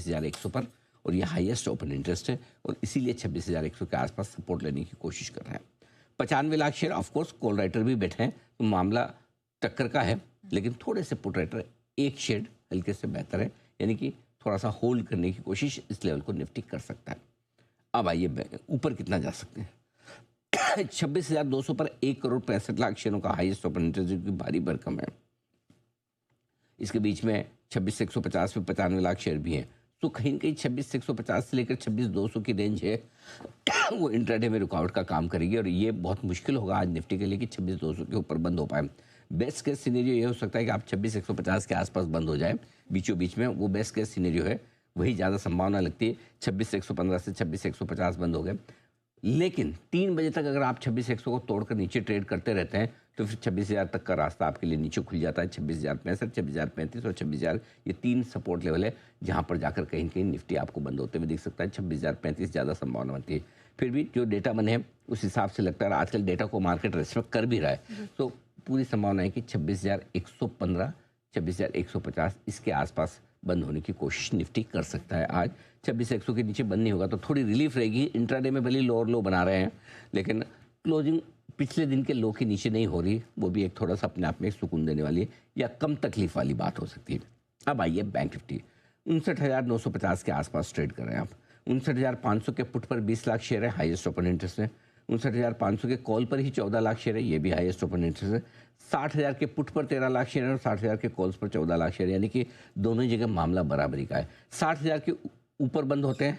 26,100 पर और ये हाईएस्ट ओपन इंटरेस्ट है और इसीलिए 26,100 के आसपास सपोर्ट लेने की कोशिश कर रहे हैं। 95 lakh share, of course call writer भी बैठे हैं तो मामला टक्कर का है, लेकिन थोड़े से पुट राइटर एक शेड हल्के से बेहतर है, यानी कि थोड़ा सा होल्ड करने की कोशिश इस लेवल को निफ्टी कर सकता है। अब आइए ऊपर कितना जा सकते हैं। 26,200 पर 1,65,00,000 शेयरों का हाईएस्ट ओपन इंटरेस्ट, जो कि भारी भरकम है। इसके बीच में 26,150 पे 95 लाख शेयर भी हैं, तो कहीं ना कहीं 26,150 से लेकर 26,200 की रेंज है वो इंट्राडे में रुकावट का काम करेगी और ये बहुत मुश्किल होगा आज निफ्टी के लिए कि 26,200 के ऊपर बंद हो पाए। बेस्ट केस सिनेरियो ये हो सकता है कि आप 26,150 के आसपास बंद हो जाए बीचों बीच में, वो बेस्ट केस सिनेरियो है, वही ज़्यादा संभावना लगती है। 26,115 से 26,150 बंद हो गए, लेकिन 3 बजे तक अगर आप 26,100 को तोड़कर नीचे ट्रेड करते रहते हैं तो फिर 26,000 तक का रास्ता आपके लिए नीचे खुल जाता है। 26,065, 26,035 और 26,000, ये 3 सपोर्ट लेवल है जहां पर जाकर कहीं न कहीं निफ्टी आपको बंद होते हुए दिख सकता है। 26,035 ज़्यादा संभावना बनती है। फिर भी जो डेटा बने हैं उस हिसाब से लगता है, आजकल डेटा को मार्केट रेस्पेक्ट कर भी रहा है, तो पूरी संभावना है कि 26,115, 26,150 इसके आसपास बंद होने की कोशिश निफ्टी कर सकता है। आज 26,100 के नीचे बंद नहीं होगा तो थोड़ी रिलीफ रहेगी। इंट्राडे में भले लोअर लो बना रहे हैं, लेकिन क्लोजिंग पिछले दिन के लो के नीचे नहीं हो रही, वो भी एक थोड़ा सा अपने आप में सुकून देने वाली है या कम तकलीफ वाली बात हो सकती है। अब आइए बैंक निफ्टी 59,950 के आसपास ट्रेड कर रहे हैं आप। 59,500 के पुट पर 20 लाख शेयर है, हाईएस्ट ओपन इंटरेस्ट है। 59,500 के कॉल पर ही 14 लाख शेयर है, ये भी हाईएस्ट ओपन इंटरेस्ट है। 60,000 के पुट पर 13 लाख शेयर है और 60,000 के कॉल्स पर 14 लाख शेयर, यानी कि दोनों ही जगह मामला बराबरी का है। 60,000 के ऊपर बंद होते हैं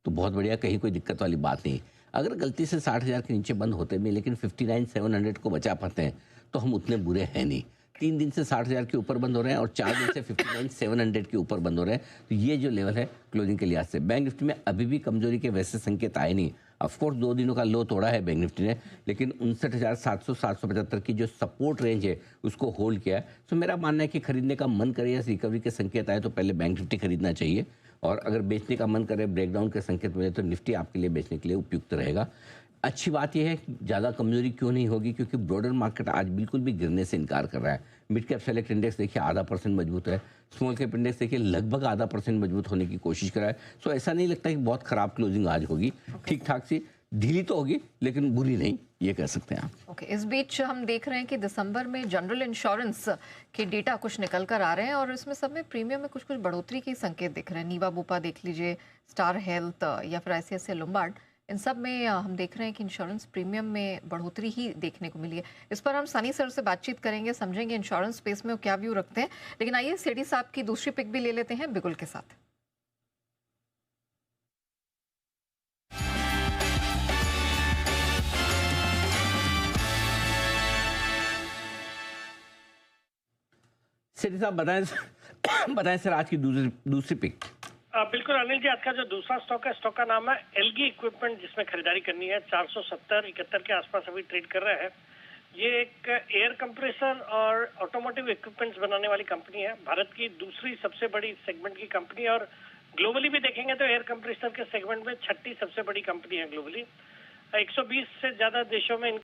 तो बहुत बढ़िया, कहीं कोई दिक्कत वाली बात नहीं। अगर गलती से 60,000 के नीचे बंद होते भी लेकिन 59,700 को बचा पाते हैं तो हम उतने बुरे हैं नहीं। 3 दिन से 60,000 के ऊपर बंद हो रहे हैं और 4 दिन से 59,700 के ऊपर बंद हो रहे हैं, तो ये जो लेवल है क्लोजिंग के लिहाज से बैंक निफ्टी में अभी भी कमजोरी के वैसे संकेत आए नहीं। ऑफकोर्स 2 दिनों का लो तोड़ा है बैंक निफ्टी ने, लेकिन 59,700 775 की जो सपोर्ट रेंज है उसको होल्ड किया है। तो मेरा मानना है कि खरीदने का मन करे या रिकवरी के संकेत आए तो पहले बैंक निफ्टी खरीदना चाहिए, और अगर बेचने का मन करे, ब्रेकडाउन के संकेत मिले, तो निफ्टी आपके लिए बेचने के लिए उपयुक्त रहेगा। अच्छी बात यह है कि ज़्यादा कमजोरी क्यों नहीं होगी, क्योंकि ब्रॉडर मार्केट आज बिल्कुल भी गिरने से इनकार कर रहा है। मिड कैप सेलेक्ट इंडेक्स देखिए आधा % मजबूत है, स्मॉल कैप इंडेक्स देखिए लगभग आधा % मजबूत होने की कोशिश कर रहा है। सो ऐसा नहीं लगता कि बहुत खराब क्लोजिंग आज होगी, ठीक ठाक सी ढीली तो होगी लेकिन बुरी नहीं, ये कह सकते हैं आप। ओके, इस बीच हम देख रहे हैं कि दिसंबर में जनरल इंश्योरेंस के डेटा कुछ निकल कर आ रहे हैं और इसमें सब में प्रीमियम में कुछ बढ़ोतरी के संकेत दिख रहे हैं। नीवा बुपा देख लीजिए, स्टार हेल्थ या फिर ICICI लोम्बार्ड, इन सब में हम देख रहे हैं कि इंश्योरेंस प्रीमियम में बढ़ोतरी ही देखने को मिली है। इस पर हम सनी सर से बातचीत करेंगे, समझेंगे इंश्योरेंस स्पेस में वो क्या व्यू रखते हैं। लेकिन आइए सेठी साहब की दूसरी पिक भी ले लेते हैं बिगुल के साथ। सेठी साहब बताएं बताएं सर आज की दूसरी पिक। बिल्कुल अनिल जी, आज का जो दूसरा स्टॉक है, स्टॉक का नाम है एलगी इक्विपमेंट, जिसमें खरीदारी करनी है। 470-71 के आसपास अभी ट्रेड कर रहा है। ये एक एयर कंप्रेसर और ऑटोमोटिव इक्विपमेंट्स बनाने वाली कंपनी है। भारत की दूसरी सबसे बड़ी सेगमेंट की कंपनी है और ग्लोबली भी देखेंगे तो एयर कंप्रेसर के सेगमेंट में 6ठी सबसे बड़ी कंपनी है ग्लोबली। 120 से ज्यादा देशों में